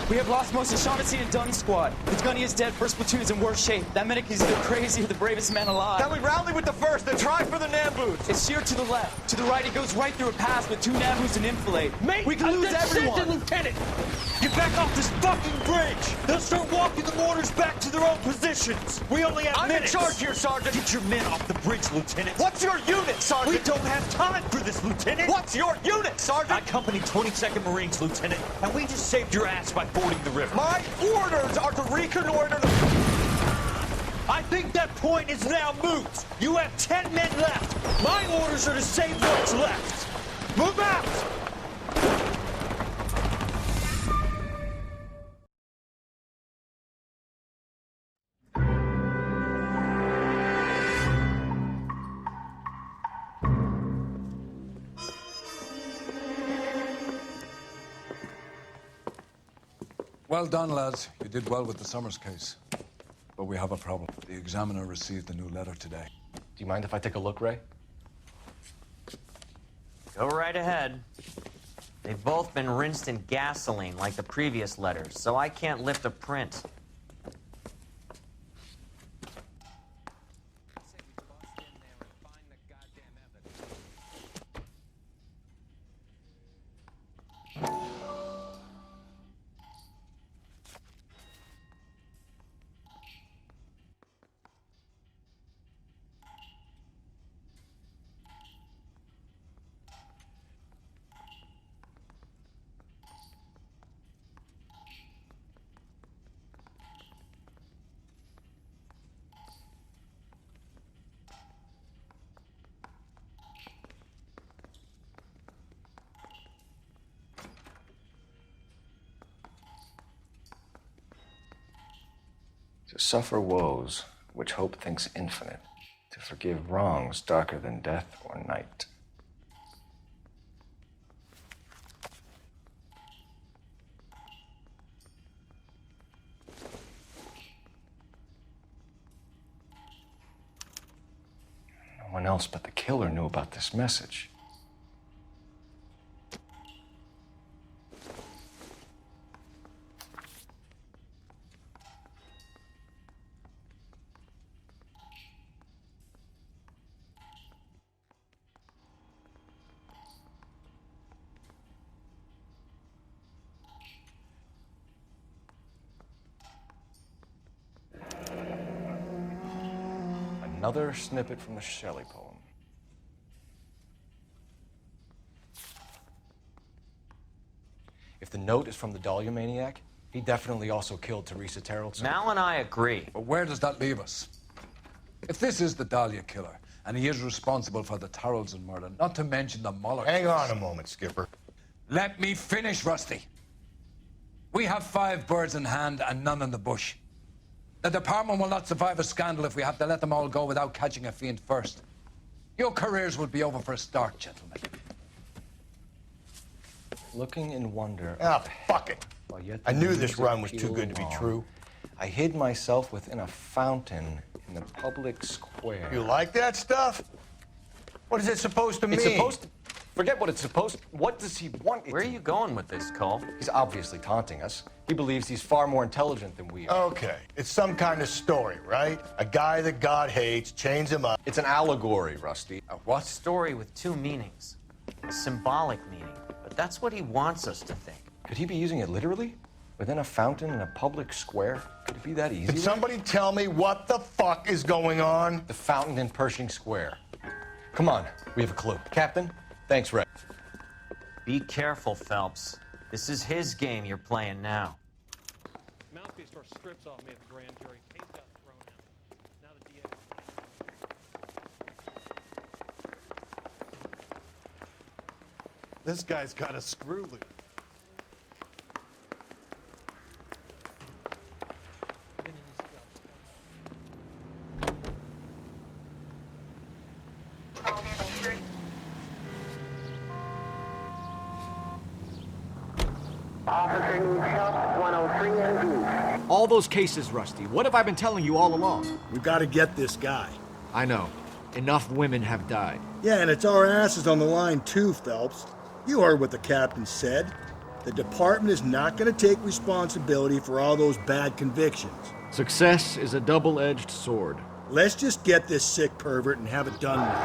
We have lost most of Shaughnessy and Dunn's squad. The gunny is dead, first platoon is in worse shape. That medic is either crazy or the bravest man alive. Now we rally with the first, then try for the Nambus. It's sheer to the left. To the right, it goes right through a pass with 2 Nambus and enfilade. Mate, we can lose everyone. Lieutenant! Get back off this fucking bridge! They'll start walking the mortars back to their own positions. We only have minutes. I'm in charge here, Sergeant. Get your men off the bridge, Lieutenant. What's your unit, Sergeant? We don't have time for this, Lieutenant. What's your unit, Sergeant? I company 22nd Marines, Lieutenant, and we just saved your ass by fording the river. My orders are to reconnoiter the... I think that point is now moot. You have 10 men left. My orders are to save what's left. Move out! Well done, lads. You did well with the Summers case. But we have a problem. The examiner received a new letter today. Do you mind if I take a look, Ray? Go right ahead. They've both been rinsed in gasoline like the previous letters, so I can't lift a print. To suffer woes which hope thinks infinite, to forgive wrongs darker than death or night. No one else but the killer knew about this message. Another snippet from the Shelley poem. If the note is from the Dahlia maniac, he definitely also killed Teresa Terrellson. Mal and I agree. But where does that leave us? If this is the Dahlia killer, and he is responsible for the Terrellson murder, not to mention the Moloch... Hang on a moment, Skipper. Let me finish, Rusty. We have 5 birds in hand and none in the bush. The department will not survive a scandal if we have to let them all go without catching a fiend first. Your careers will be over for a start, gentlemen. Looking in wonder... Ah, fuck it. I knew this run was too good to be long, true. I hid myself within a fountain in the public square. You like that stuff? What is it supposed to mean? It's supposed to... Forget what it's supposed to... What does he want it Where are to... you going with this, Cole? He's obviously taunting us. He believes he's far more intelligent than we are. Okay, it's some kind of story, right? A guy that God hates, chains him up. It's an allegory, Rusty. A what? Story with 2 meanings. A symbolic meaning. But that's what he wants us to think. Could he be using it literally? Within a fountain in a public square? Could it be that easy? Can somebody tell me what the fuck is going on? The fountain in Pershing Square. Come on, we have a clue. Captain, thanks, Ray. Be careful, Phelps. This is his game you're playing now. Mouthpiece tore strips off me at the grand jury. Case got thrown out. Now the DA. This guy's got a screw loose. Officer needs help, 103 ND. All those cases, Rusty. What have I been telling you all along? We've got to get this guy. I know. Enough women have died. Yeah, and it's our asses on the line too, Phelps. You heard what the captain said. The department is not going to take responsibility for all those bad convictions. Success is a double-edged sword. Let's just get this sick pervert and have it done with.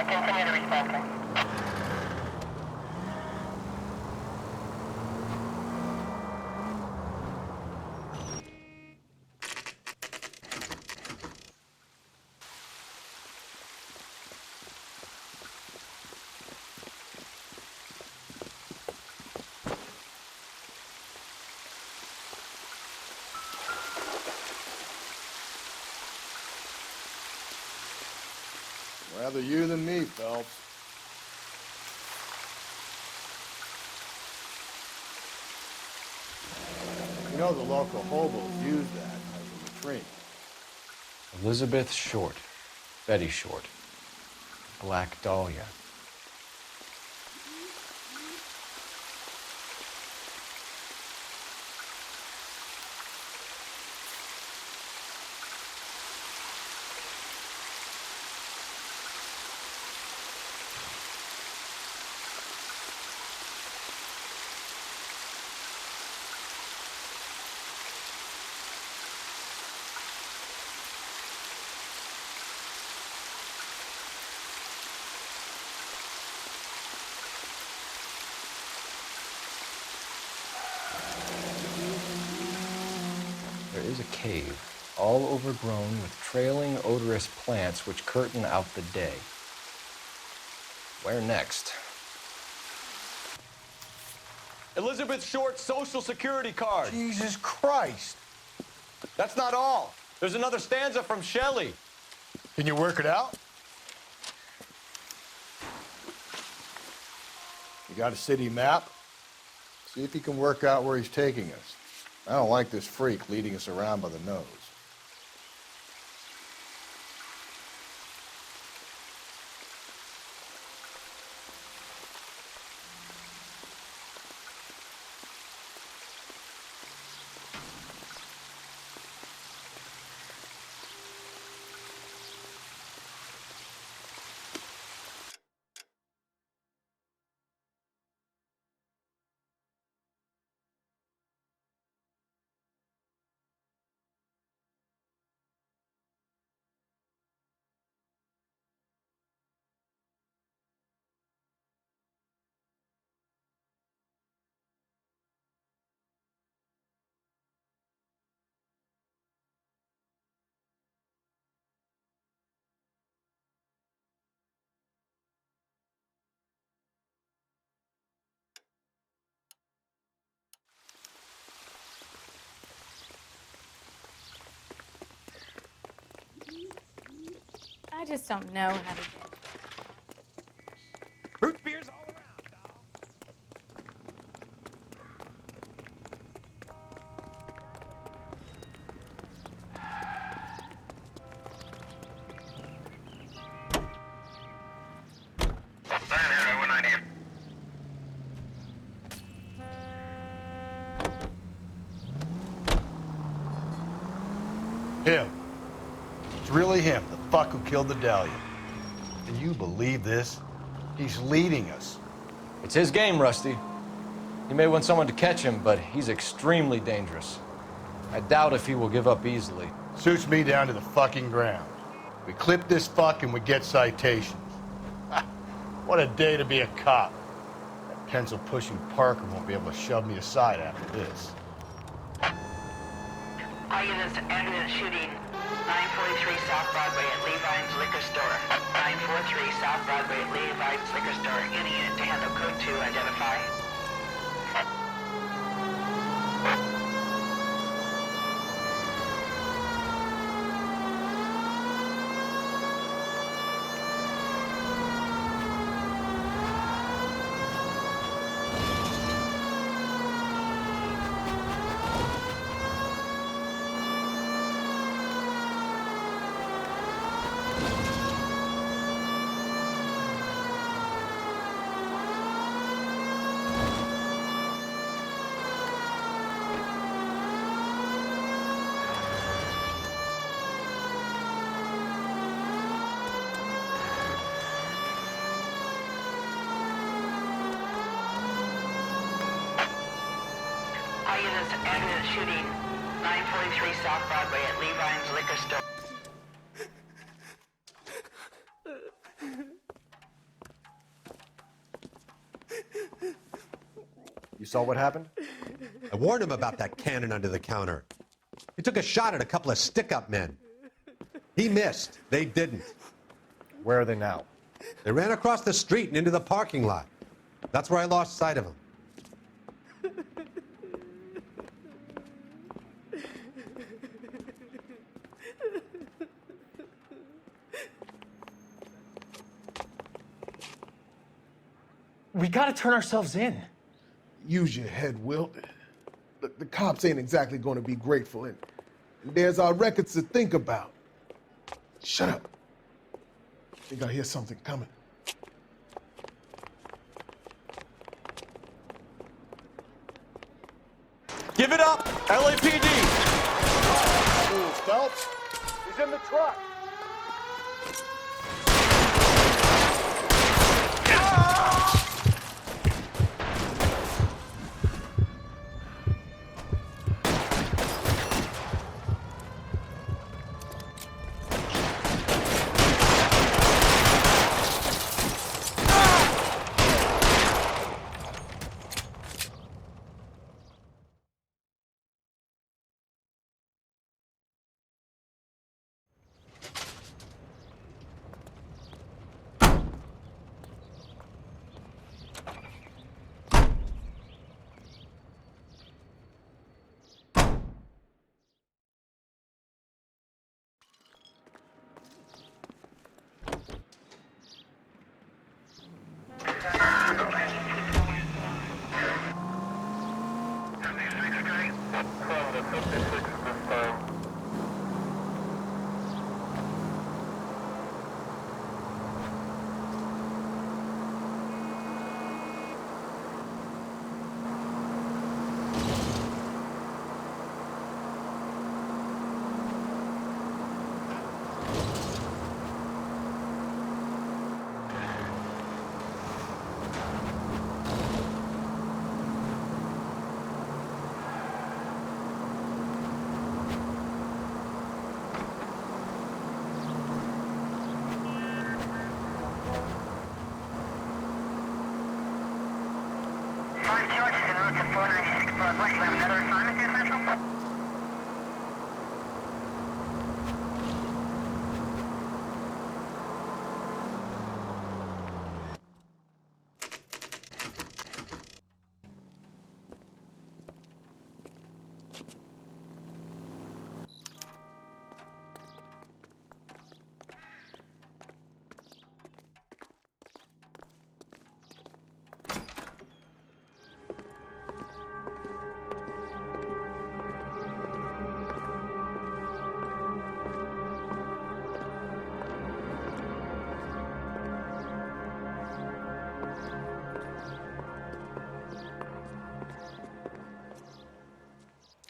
Continue to respond. Rather you than me, Phelps. You know the local hobos use that as a latrine. Elizabeth Short. Betty Short. Black Dahlia. There is a cave, all overgrown with trailing, odorous plants which curtain out the day. Where next? Elizabeth Short's social security card. Jesus Christ. That's not all. There's another stanza from Shelley. Can you work it out? You got a city map? See if you can work out where he's taking us. I don't like this freak leading us around by the nose. I just don't know how to get. Root beers all around, dog. Him. It's really him, the fuck who killed the Dahlia. Can you believe this? He's leading us. It's his game, Rusty. He may want someone to catch him, but he's extremely dangerous. I doubt if he will give up easily. Suits me down to the fucking ground. We clip this fuck and we get citations. What a day to be a cop. That pencil-pushing Parker won't be able to shove me aside after this. All units, ambulance shooting 943 South Broadway at Levine's Liquor Store. 943 South Broadway at Levine's Liquor Store. Any unit to handle code 2, identify. Ambulance shooting 943 South Broadway at Levine's Liquor Store. You saw what happened? I warned him about that cannon under the counter. He took a shot at a couple of stick-up men. He missed. They didn't. Where are they now? They ran across the street and into the parking lot. That's where I lost sight of them. We gotta turn ourselves in. Use your head, Wilt. Look, the cops ain't exactly going to be grateful, and there's our records to think about. Shut up. I think I hear something coming. Give it up, LAPD! Phelps, he's in the truck.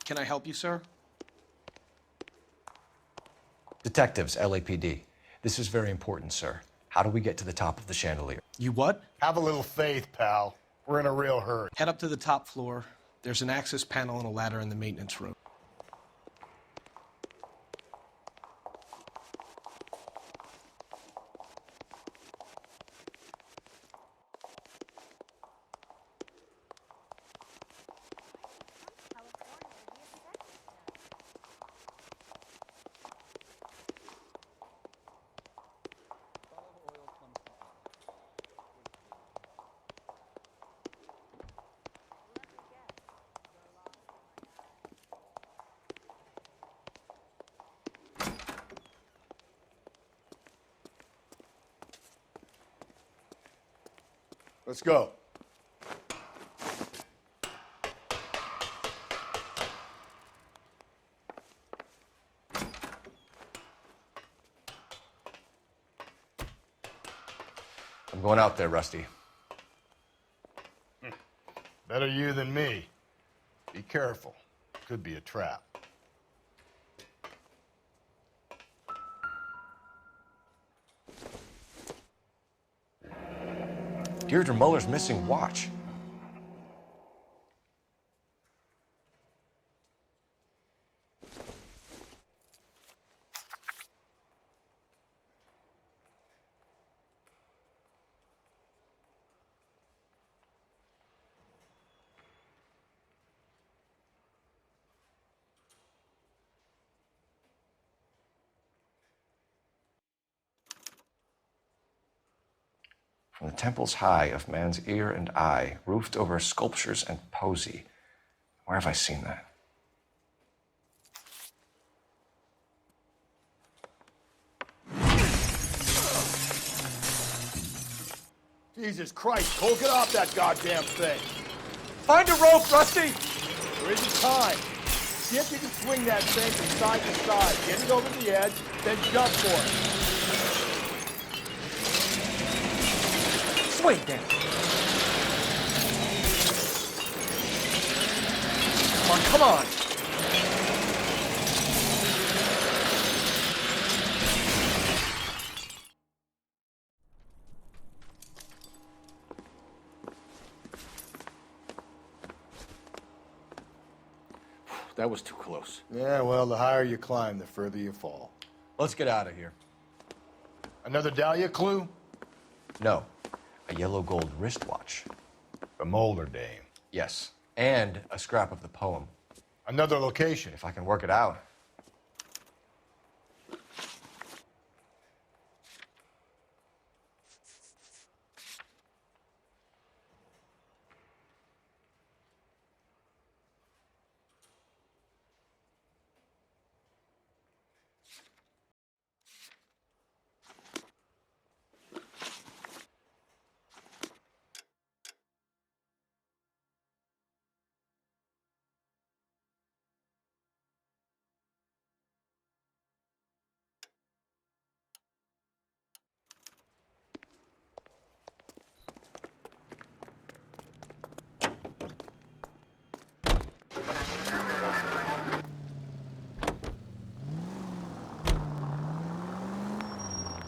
Can I help you, sir? Detectives, LAPD. This is very important, sir. How do we get to the top of the chandelier? You what? Have a little faith, pal. We're in a real hurry. Head up to the top floor. There's an access panel and a ladder in the maintenance room. Let's go. I'm going out there, Rusty. Better you than me. Be careful. Could be a trap. Deirdre Muller's missing watch. From the temples high of man's ear and eye, roofed over sculptures and poesy. Where have I seen that? Jesus Christ, Cole, get off that goddamn thing. Find a rope, Rusty! There isn't time. See if you can swing that thing from side to side. Get it over the edge, then jump for it. Swing, Dan. Come on. That was too close. Yeah, well, the higher you climb, the further you fall. Let's get out of here. Another Dahlia clue? No. A yellow gold wristwatch. A Molder dame. Yes. And a scrap of the poem. Another location. If I can work it out.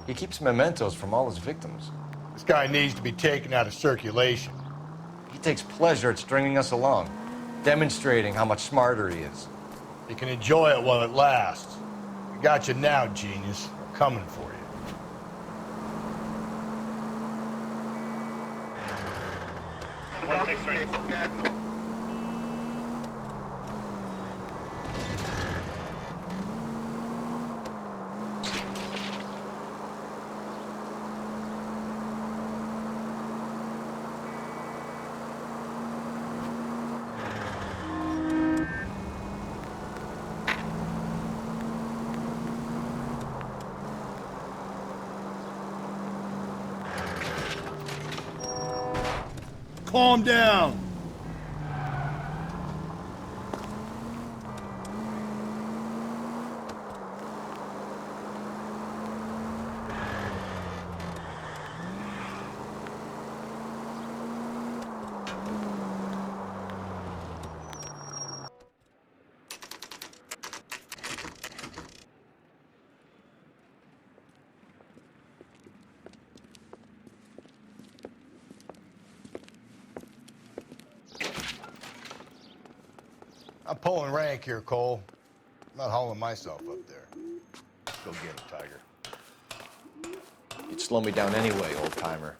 He keeps mementos from all his victims. This guy needs to be taken out of circulation. He takes pleasure at stringing us along, demonstrating how much smarter he is. You can enjoy it while it lasts. I got you now, genius. I'm coming for you. Calm down. I'm pulling rank here, Cole. I'm not hauling myself up there. Go get him, Tiger. You'd slow me down anyway, old-timer.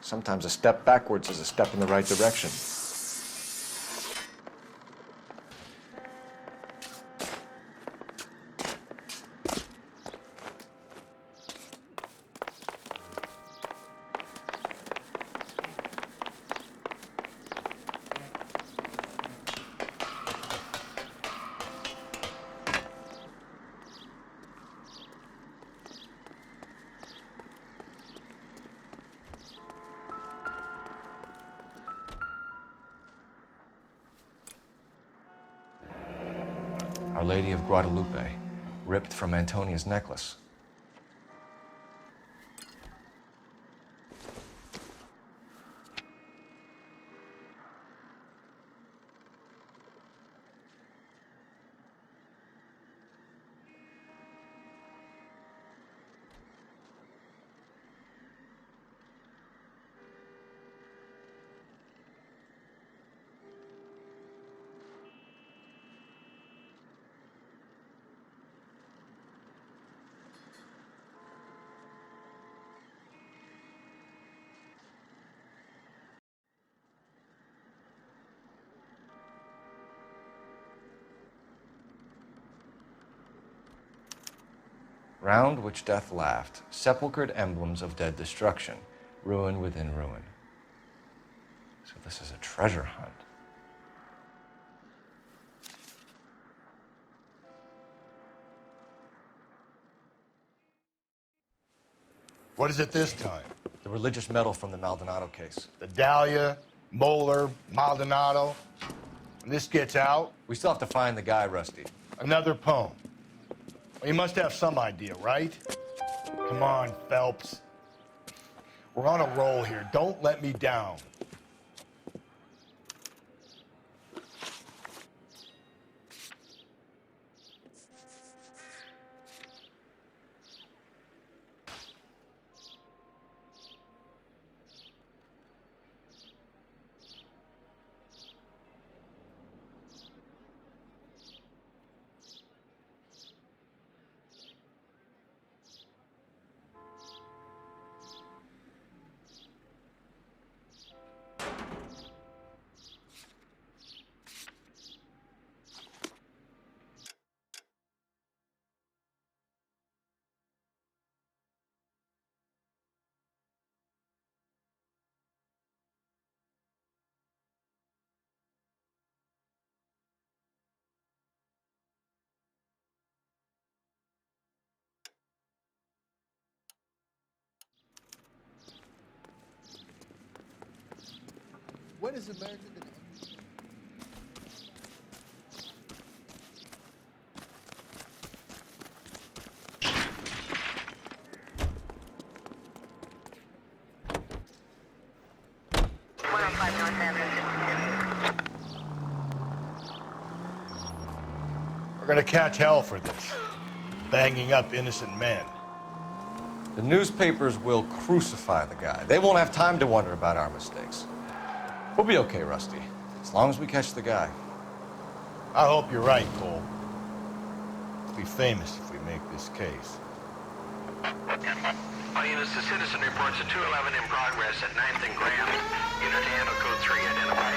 Sometimes a step backwards is a step in the right direction. Our Lady of Guadalupe, ripped from Antonia's necklace. Round which death laughed, sepulchred emblems of dead destruction, ruin within ruin. So this is a treasure hunt. What is it this time? The religious medal from the Maldonado case. The Dahlia, Moeller, Maldonado. When this gets out... We still have to find the guy, Rusty. Another poem. Well, you must have some idea, right? Come on, Phelps. We're on a roll here. Don't let me down. When is America going to... We're gonna catch hell for this. Banging up innocent men. The newspapers will crucify the guy. They won't have time to wonder about our mistakes. We'll be okay, Rusty, as long as we catch the guy. I hope you're right, Cole. We'll be famous if we make this case. All units, the citizen reports a 211 in progress at 9th and Grand. Unit to handle code 3, identify.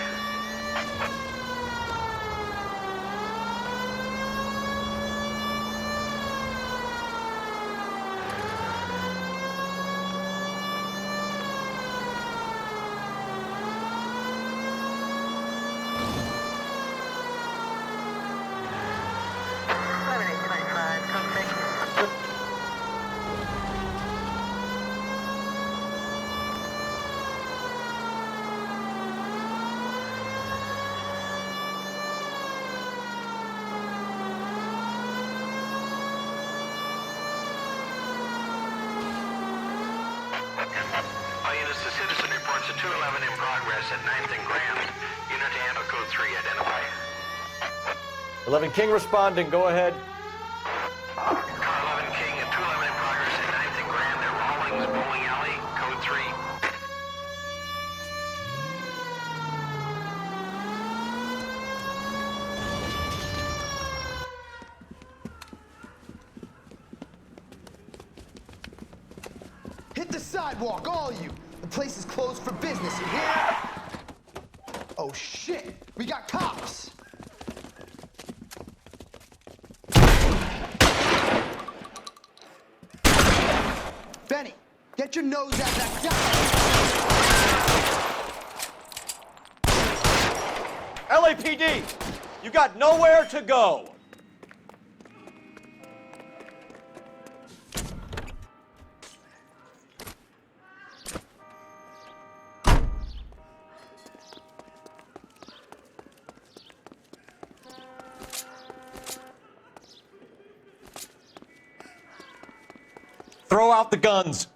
All units, the citizen reports a 211 in progress at 9th and Grand. Unit to handle code 3, identify. 11 King responding, go ahead. Car 11 King at 211 in progress at 9th and Grand. They're Rawlings, Bowling Alley, code 3. Hit the sidewalk, all you! The place is closed for business, you hear? Oh shit! We got cops! Benny, get your nose out that gun! LAPD, you got nowhere to go. Throw out the guns.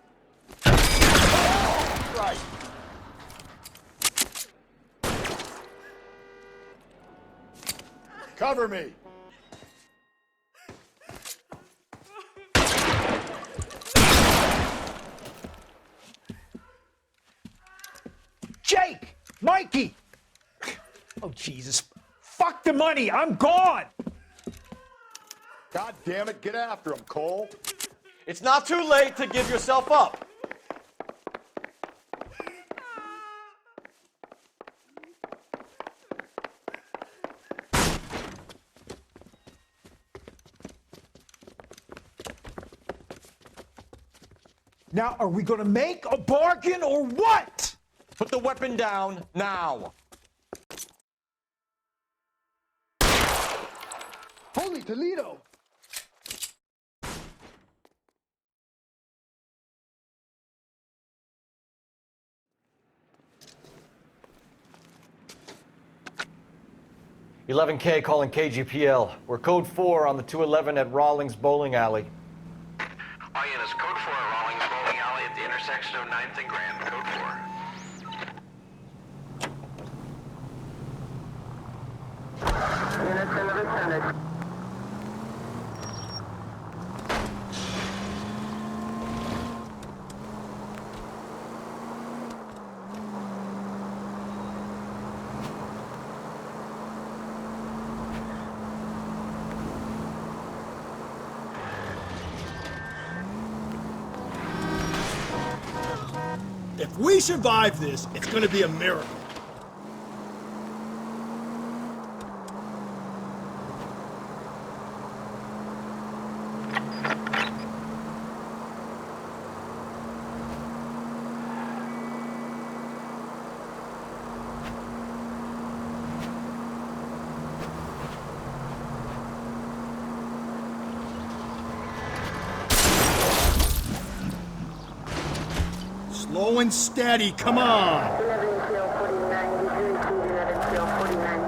Right. Cover me. Jake! Mikey! Oh, Jesus. Fuck the money. I'm gone. God damn it, get after him, Cole. It's not too late to give yourself up. Now, are we gonna make a bargain or what? Put the weapon down now. Holy Toledo! $11K calling KGPL. We're code 4 on the 211 at Rawlings Bowling Alley. All units, code 4 at Rawlings Bowling Alley at the intersection of 9th and Grand. Code 4. Units in the vicinity. If we survive this, it's gonna be a miracle. Slow and steady, come on! 11 kill 49, 11 kill 49.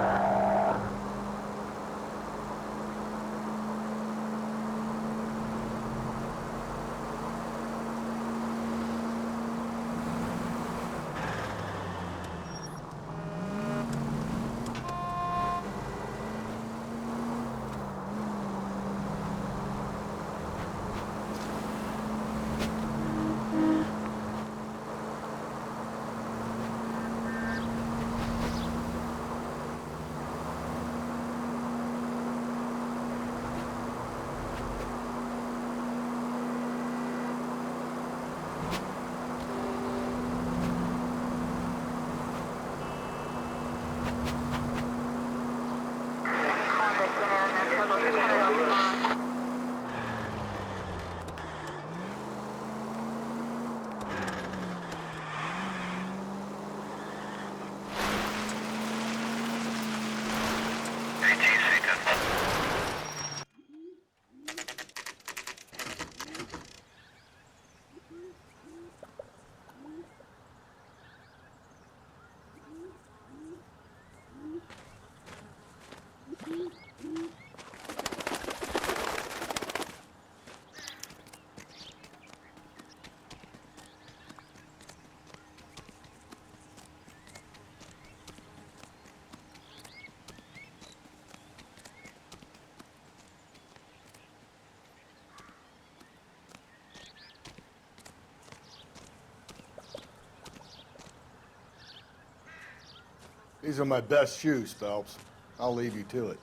These are my best shoes, Phelps. I'll leave you to it.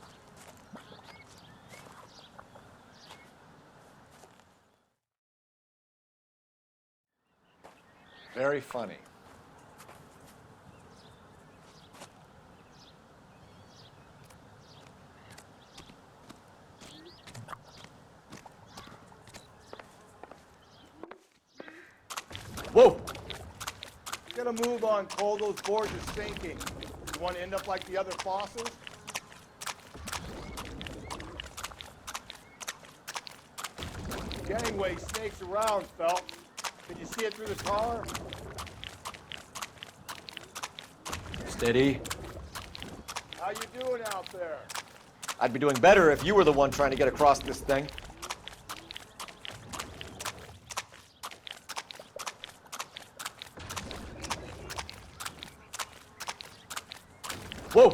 Very funny. Whoa! Get a move on, Cole. Those boards are sinking. You want to end up like the other fossils? Gangway snakes around, Phelps. Can you see it through the car? Steady. How you doing out there? I'd be doing better if you were the one trying to get across this thing. Whoa!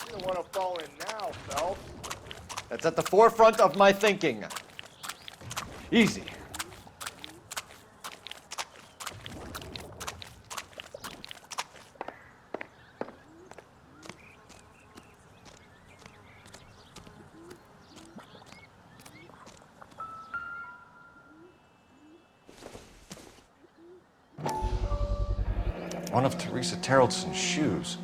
You don't want to fall in now, Phelps. That's at the forefront of my thinking. Easy. One of Teresa Terreldson's shoes.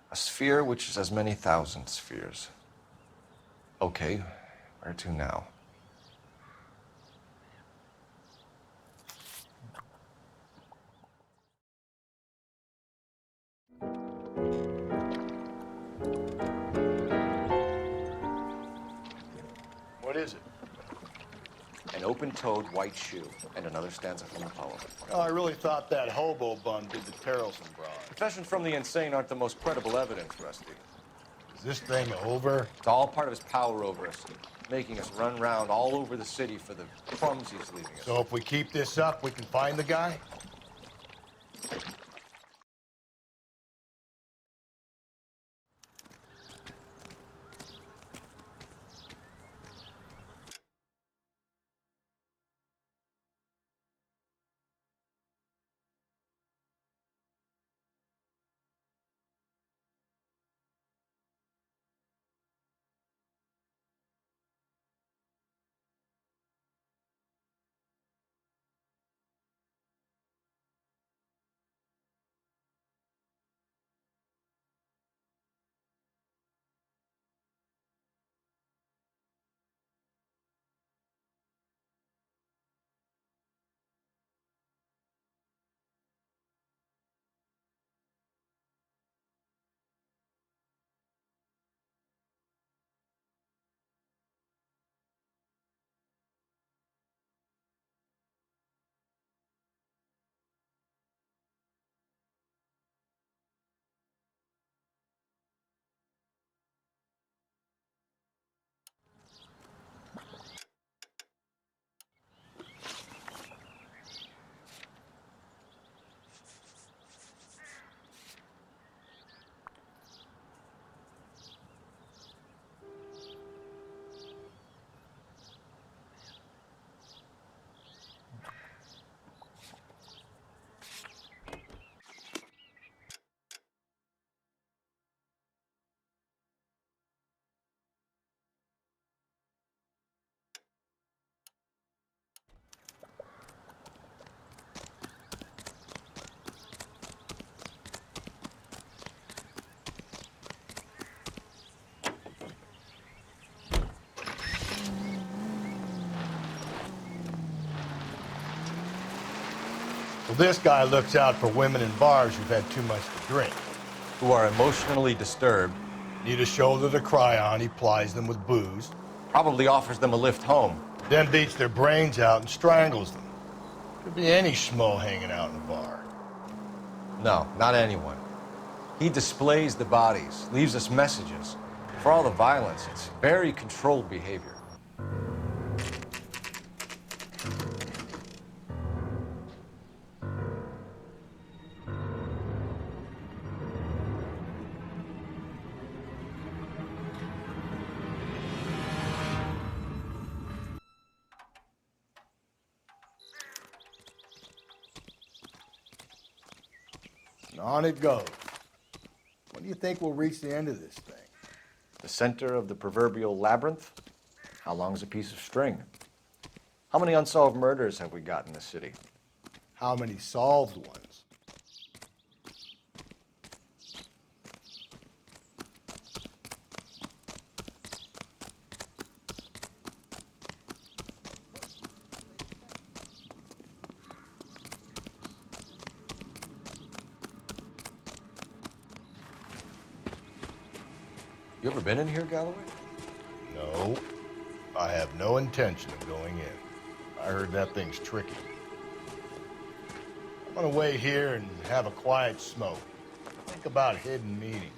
A sphere which is as many thousand spheres. Okay, where to now? What is it? An open-toed white shoe, and another stanza from the poem. Oh, I really thought that hobo bum did the Terrelson broad. Confessions from the insane aren't the most credible evidence, Rusty. Is this thing over? It's all part of his power over us, making us run round all over the city for the crumbs he's leaving us. So if we keep this up, we can find the guy? Well, this guy looks out for women in bars who've had too much to drink. Who are emotionally disturbed. Need a shoulder to cry on, he plies them with booze. Probably offers them a lift home. Then beats their brains out and strangles them. Could be any schmo hanging out in a bar. No, not anyone. He displays the bodies, leaves us messages. For all the violence, it's very controlled behavior. And on it goes. When do you think we'll reach the end of this thing? The center of the proverbial labyrinth? How long's a piece of string? How many unsolved murders have we got in the city? How many solved ones? You ever been in here, Galloway? No, I have no intention of going in. I heard that thing's tricky. I'm gonna wait here and have a quiet smoke. Think about hidden meetings.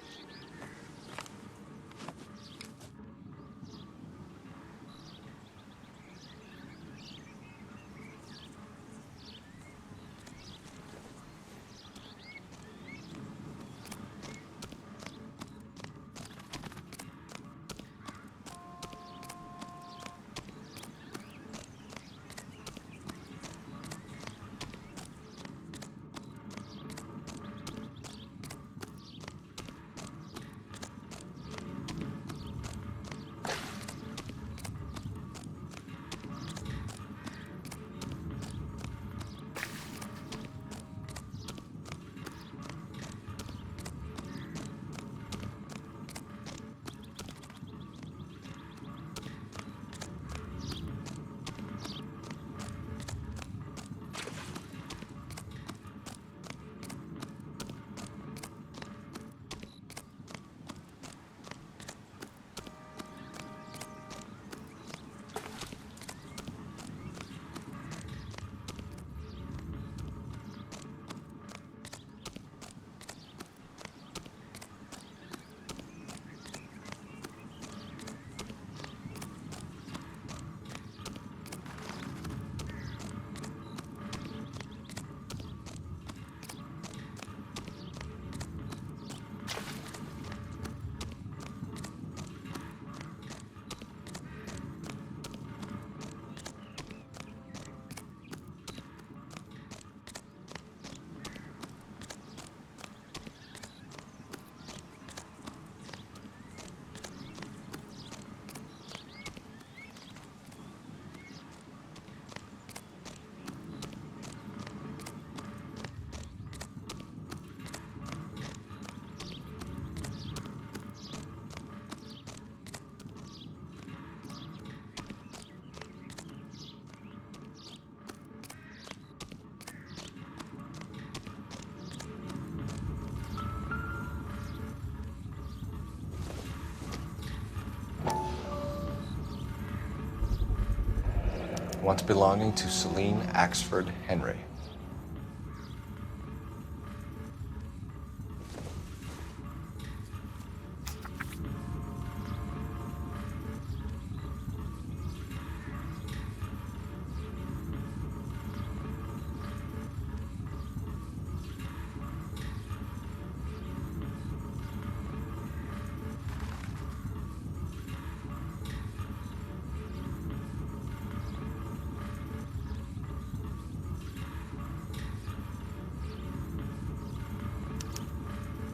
Once belonging to Celine Axford Henry.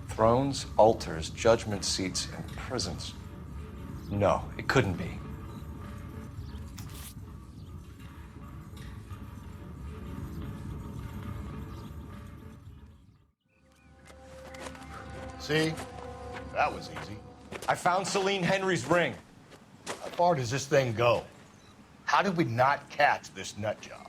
Thrones, altars, judgment seats, and prisons. No, it couldn't be. See? That was easy. I found Celine Henry's ring. How far does this thing go? How did we not catch this nut job?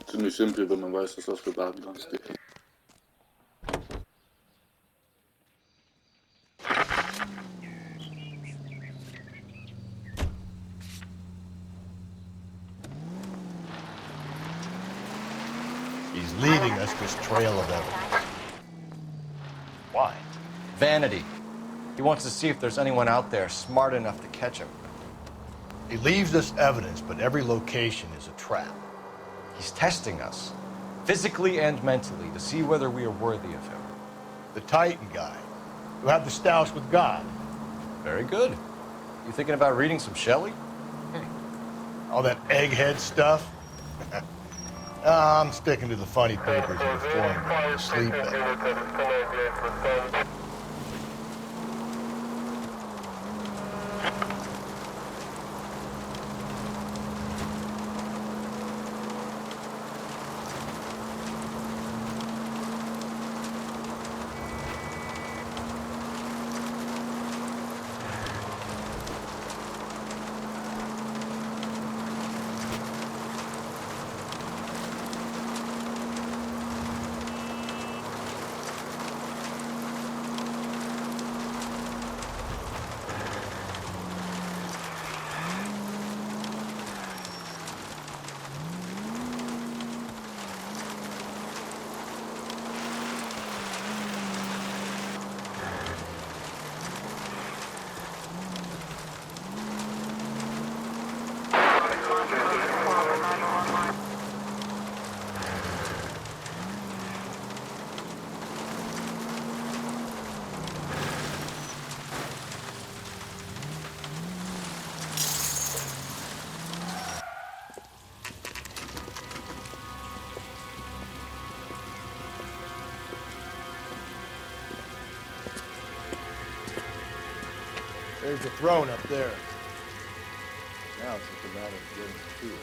Ziemlich simpel, wenn man weiß, dass das für Datenbanks geht. He's leaving us this trail of evidence. Why? Vanity. He wants to see if there's anyone out there smart enough to catch him. He leaves us evidence, but every location is a trap. He's testing us, physically and mentally, to see whether we are worthy of him. The Titan guy, who had the stoush with God. Very good. You thinking about reading some Shelley? All that egghead stuff? I'm sticking to the funny papers and the foreign sleep. There's a throne up there. Now it's just a matter of getting to it.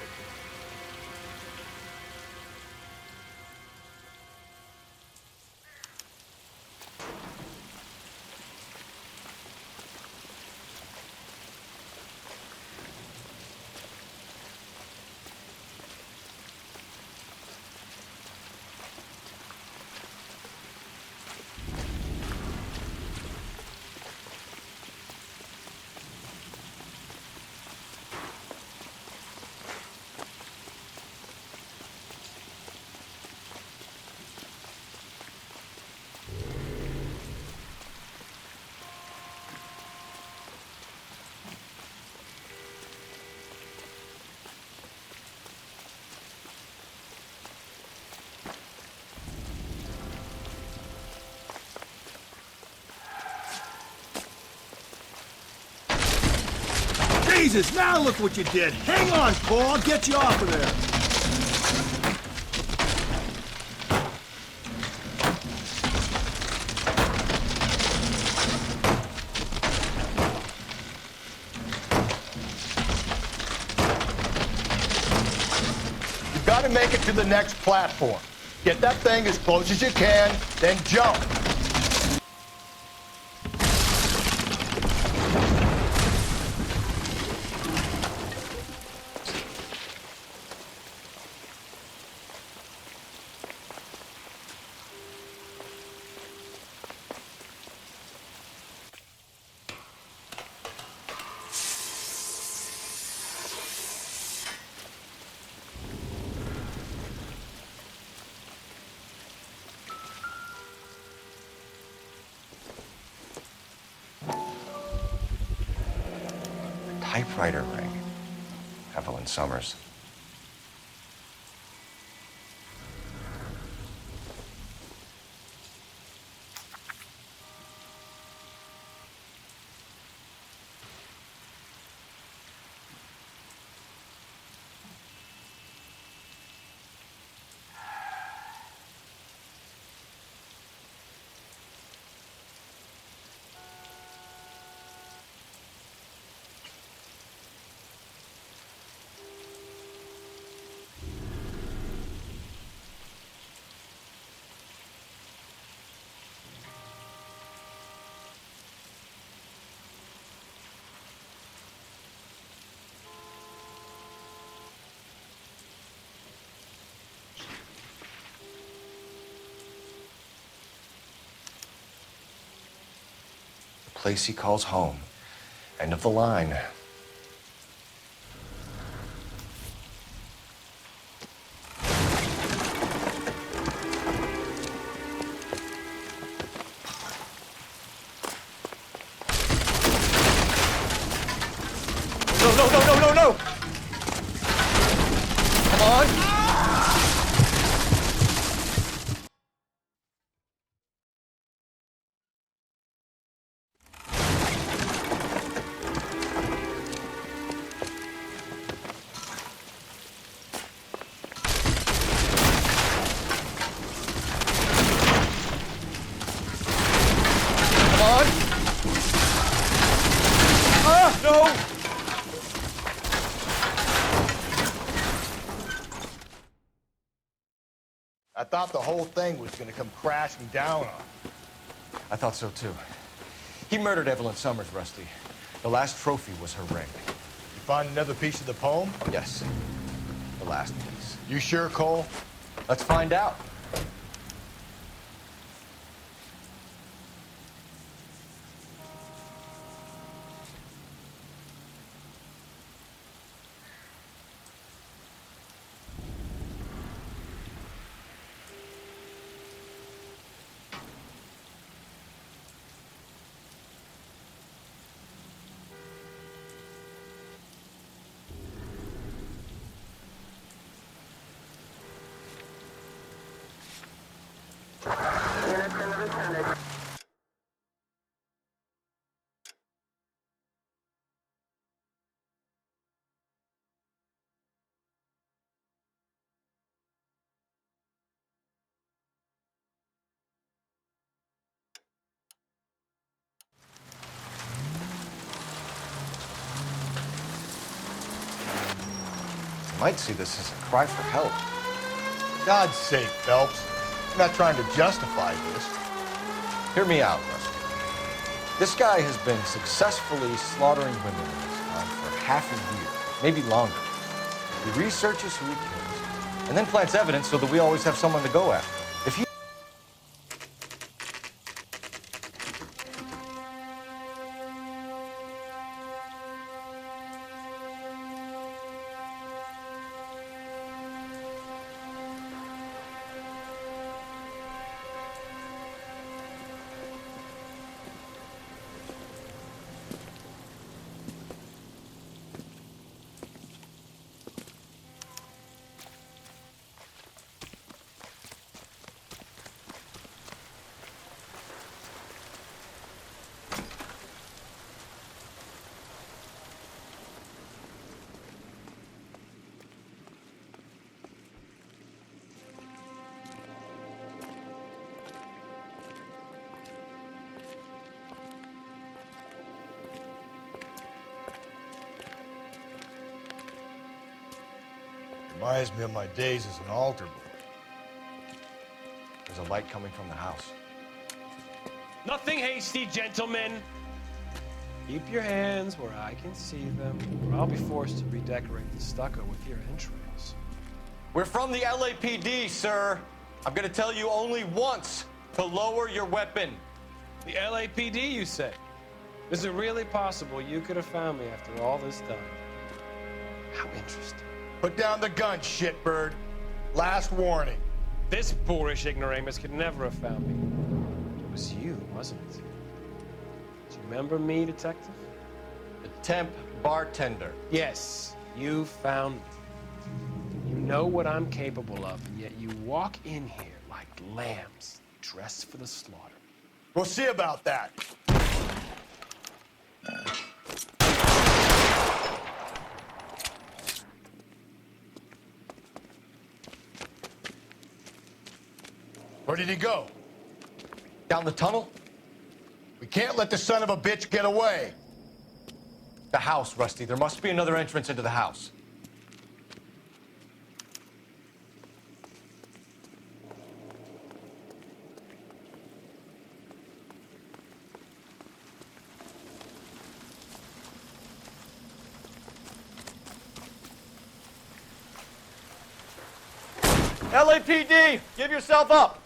Jesus, now look what you did. Hang on, Paul. I'll get you off of there. You've got to make it to the next platform. Get that thing as close as you can, then jump. Typewriter ring. Evelyn Summers. Place he calls home. End of the line. No! Come on! No! I thought the whole thing was gonna come crashing down on. I thought so too. He murdered Evelyn Summers, Rusty. The last trophy was her ring. You find another piece of the poem? Yes. The last piece. You sure, Cole? Let's find out. Might see this as a cry for help. God's sake, Phelps. I'm not trying to justify this. Hear me out, Rusty. This guy has been successfully slaughtering women in this town for half a year, maybe longer. He researches who he kills, and then plants evidence so that we always have someone to go after. If he... Reminds me of my days as an altar boy. There's a light coming from the house. Nothing hasty, gentlemen. Keep your hands where I can see them, or I'll be forced to redecorate the stucco with your entrails. We're from the LAPD, sir. I'm gonna tell you only once to lower your weapon. The LAPD, you say? Is it really possible you could have found me after all this time? How interesting. Put down the gun, shitbird. Last warning. This boorish ignoramus could never have found me. It was you, wasn't it? Do you remember me, detective? The temp bartender. Yes, you found me. You know what I'm capable of, and yet you walk in here like lambs dressed for the slaughter. We'll see about that. Where did he go? Down the tunnel? We can't let the son of a bitch get away. The house, Rusty. There must be another entrance into the house. LAPD, give yourself up.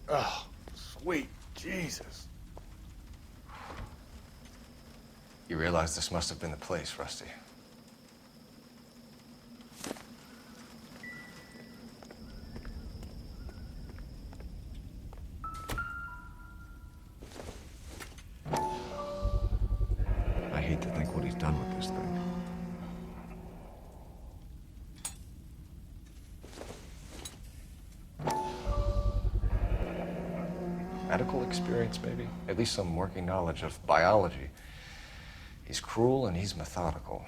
Oh, sweet Jesus. You realize this must have been the place, Rusty. I hate to think what he's done with this thing. Medical experience, maybe? At least some working knowledge of biology. He's cruel and he's methodical.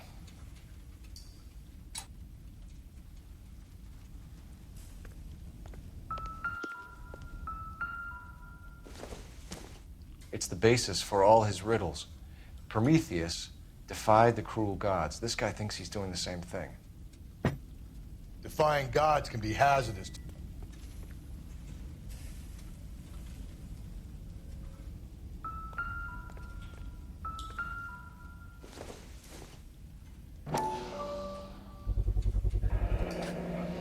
It's the basis for all his riddles. Prometheus defied the cruel gods. This guy thinks he's doing the same thing. Defying gods can be hazardous.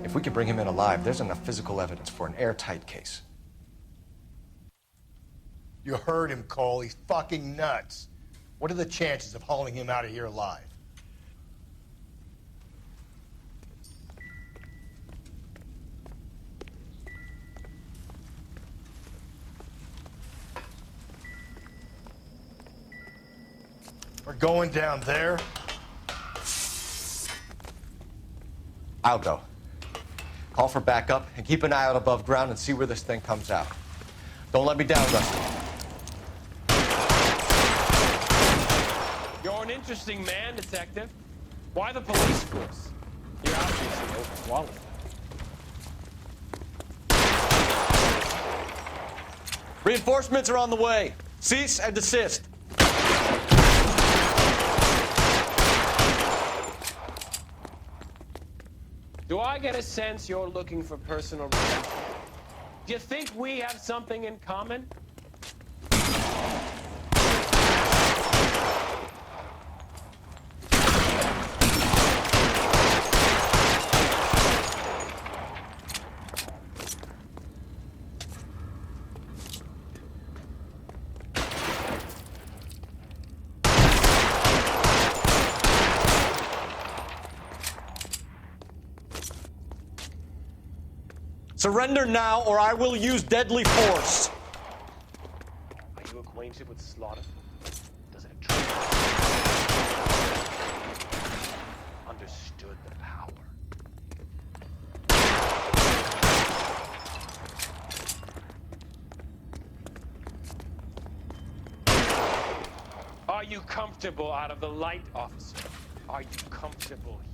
If we can bring him in alive, there's enough physical evidence for an airtight case. You heard him, Cole. He's fucking nuts. What are the chances of hauling him out of here alive? We're going down there. I'll go. Call for backup and keep an eye out above ground and see where this thing comes out. Don't let me down, Rusty. You're an interesting man, Detective. Why the police force? You're obviously overqualified. Reinforcements are on the way. Cease and desist. Do I get a sense you're looking for personal redemption? Do you think we have something in common? Surrender now, or I will use deadly force. Are you acquainted with slaughter? Does it understood the power? Are you comfortable out of the light, officer? Are you comfortable here?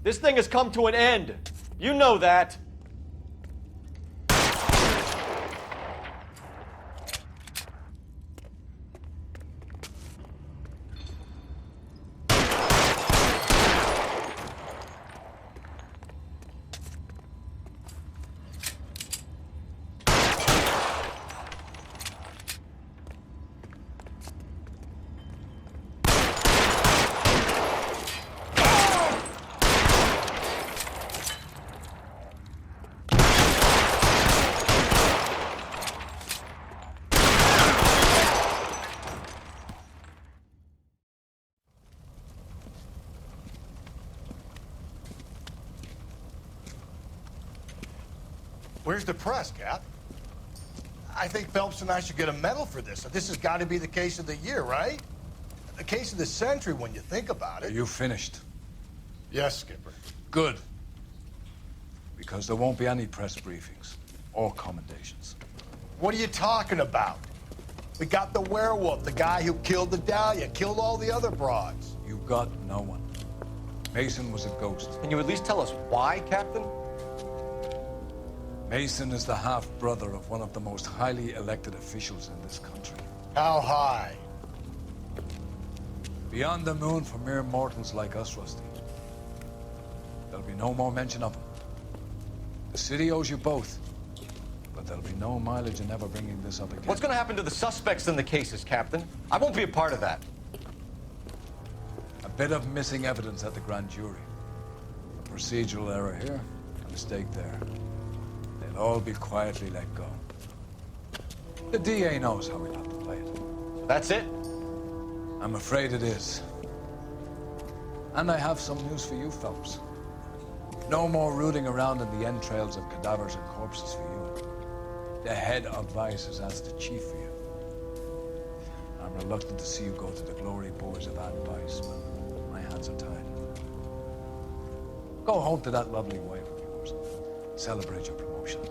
This thing has come to an end. You know that. Where's the press, Cap? I think Phelps and I should get a medal for this. This has got to be the case of the year, right? The case of the century when you think about it. Are you finished? Yes, Skipper. Good. Because there won't be any press briefings or commendations. What are you talking about? We got the werewolf, the guy who killed the Dahlia, killed all the other broads. You got no one. Mason was a ghost. Can you at least tell us why, Captain? Mason is the half-brother of one of the most highly elected officials in this country. How high? Beyond the moon for mere mortals like us, Rusty. There'll be no more mention of him. The city owes you both, but there'll be no mileage in ever bringing this up again. What's going to happen to the suspects in the cases, Captain? I won't be a part of that. A bit of missing evidence at the grand jury. A procedural error here, a mistake there. They'll all be quietly let go. The DA knows how we'll have to play it. That's it? I'm afraid it is. And I have some news for you fellows. No more rooting around in the entrails of cadavers and corpses for you. The head of Vice has asked the chief for you. I'm reluctant to see you go to the glory boards of Vice, but my hands are tied. Go home to that lovely wife of yours. Celebrate your promotion.